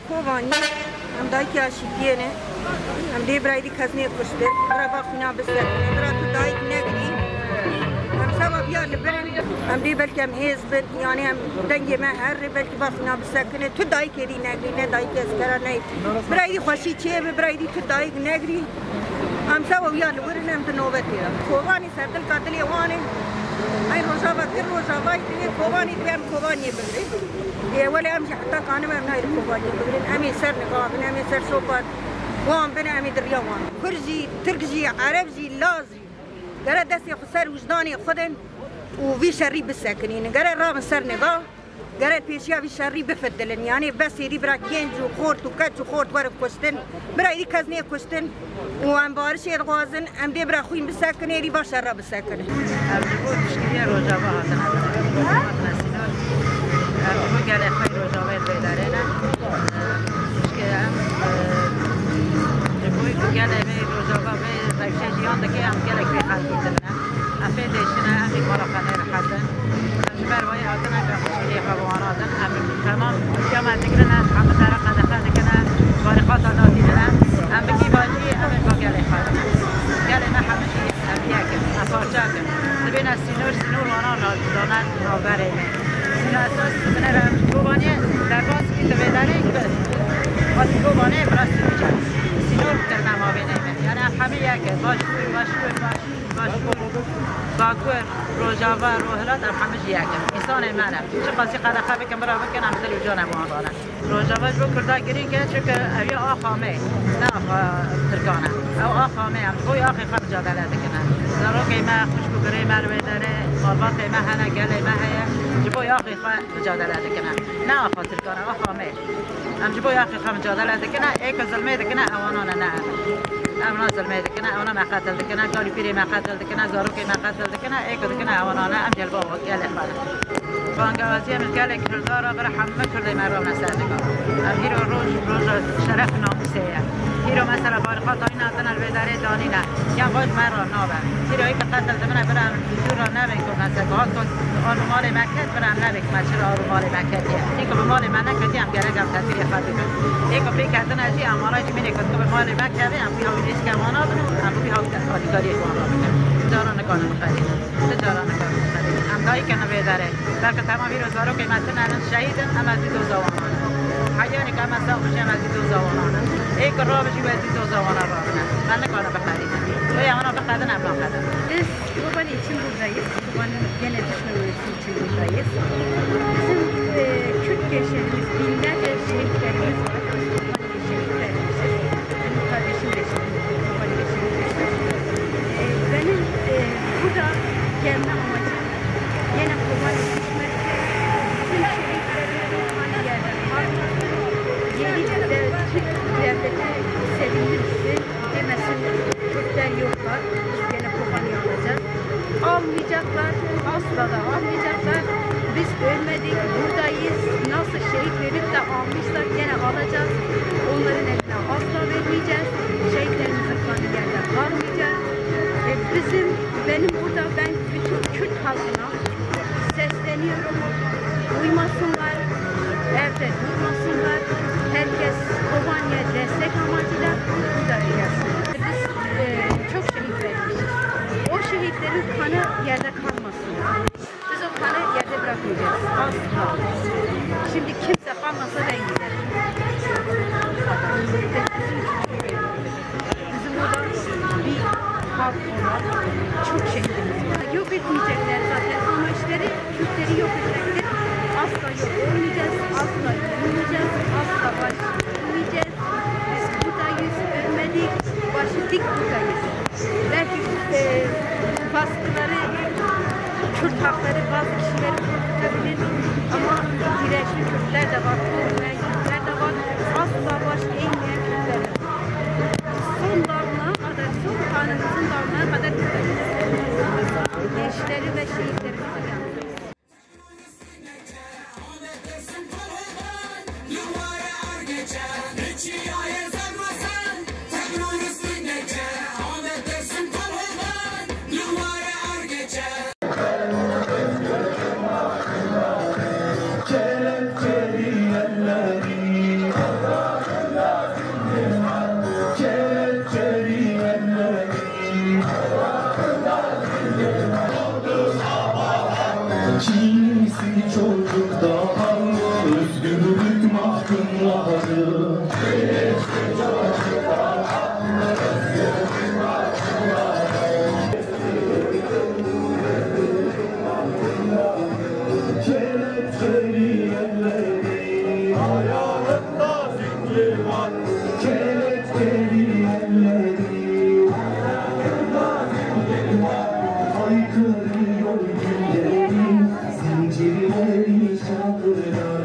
کوانی هم دایی که آشیدیه هم دی برای دی کزنی کشته برای با خونا بسر برای تو دایی نگری هم سوا بیار لبرن هم دی بلکه هم هیز بند یعنی هم دنگی من هر بلکه با خونا بسر کنه تو دایی که دی نگری نه دایی که اسکرا نه برای دی خوشی چیه برای دی تو دایی نگری هم سوا بیار لبرن هم دنوبتی کوانی سردل کاتلی وانه هاي روجابا كل روجابا يدير كوباني تبيع كوباني بغري ولا أمشي حتى كانوا من هاي الكوباني بغري أمي سر نقاب أمي سر شوبات وام بنا أمي دريوان كرجي تركجي عربجي لازي قرا دسي خسر وجداني خدن وفي شري بالسكنين قرا رام سر نقاب قرا بيشيا في شري بفدلن يعني بس يدي برا جنج وخورت وكج وخورت ورق كشتن برا يدي كزني كشتن وام بارش يرغازن أم دي برا خوين بالسكن يدي باشرة بالسكن. الجبور مشكلة روجابا هاتنا نسينا الجبور قال أخوي روجابا البيدارينا مشكلة الجبور قال أمي روجابا بيرفع جيان دكي أم قال أكبر حالتنا أفيدشنا أمي مرافقنا رحلنا جبر ويا هاتنا كمشكلة خواناتنا أمي تمام كما ذكرنا حمد رقة دخلنا بارقات نادينا أم بكي باجي أمي قال أخوي قال ما حمشي أبيك أفرجك تبين السنور وانا نادان نابرين سنور أساس من الكوباني لباس كي تبيداري بس والكوباني براس تبيجان سنور كنا ما بينهم يعني حميك باكور روجابا روهلات حمش ياكل إنسان مانا شو قصدي قد خابك مرة بكنا مثل وجانا مواضعنا روجابا بكر دا جرين كان شو كأبي آخامي لا تركانا أو آخامي عم خوي آخي خرج على ذكنا زاروكي ما خوش بكري ما رويداري مرباطي ما هنا قالي ما هي جبوي آخي خرج على ذكنا لا آخا تركانا آخامي عم جبوي آخي خرج على ذكنا إيه كزلمي ذكنا أوانانا نعم أنا زلمي ذكنا أنا ما قاتل ذكنا قالي بيري ما قاتل ذكنا زاروكي ما قاتل ذكنا إيه كذكنا أوانانا أم جلبوا وقيال إخوانا فانجوازي من قالك كردارا برحم مكر ما رونا سادقا هيرو روج شرفنا مسيا هيرو مثلا بارقات هنا تنا البداري دانينا يا غاد مرة نابا هيرو هيك قاتل ذمنا برام جورا نبي كنا سجاد كن آنو مال مكت برام نبي كمشي آنو مال مكت هيك بمال ما نكتي أم جالك أم تدري خاطر هيك بيك هذنا شيء أمارات مني كنت بمال مكت أم بيها وديش كمان أم بيها ودكاري كمان تجارة نكون مخالف تجارة نكون مخالف أم داي كنا بداره لكن تمام في روزارو كي مثلا شهيد أما زيدو زوانا حياني كما ساق بشيء ما زيدو زوانا إيه كراب شيء ما زيدو زوانا رابنا ما نكون بخاري ويا أنا بخارنا أم لا خارنا Biz Kobani için buradayız. Kobani Genel Düşünmesi için buradayız. Bizim Kürt gençlerimiz, binlerce şehitlerimiz var. Kobani şehitlerimiz. Benim kardeşim de Kobani şehitlerimiz. Benim burada gelme amacım yine Kobani düşmek. Bütün şehitlerimizin hangi yerden kalmasın. Yeni Türk devleti sevindirsin demesin. Türkler yoklar. Gene Kobani alacak. Almayacaklar. Asla da almayacaklar. Biz ölmedik. Buradayız. Nasıl şehit verip de almışlar gene alacağız. Onların eline asla vermeyeceğiz. Şehitlerimizin kanı yerde kalmayacak. Benim burada ben bütün Kürt halkına sesleniyorum. Uymasınlar. Evde durmasınlar. Herkes Kobani'ye destek amacıyla buraya gelsin. Biz çok şehit vermişiz. O şehitlerin kanı yerde kalmasın. Biz o kanı yerde bırakmayacağız. Asla. Şimdi kimse kalmasa ben giderim. Bizim orada bir halk olarak çok şehrimiz var. Yok etmeyecekler zaten amaçları Kürtleri yok etmektir. Asla yok olmayacağız, asla yürümeyeceğiz, asla baş yürümeyeceğiz. Biz buradayız, ölmedik, başı dik buradayız. Belki baskıları, Kürt hakları bazı kişileri korkutabilir ama dirençli Kürtler de var. Sinsi çocuk daha özgürlük mahkumları. Sinsi çocuk daha özgürlük mahkumları. Kelepçeli elleri, ayağında zincir var. Kelepçeli elleri, ayağında zincir var. Haykırıyor günleri, zincirleri çakırlar.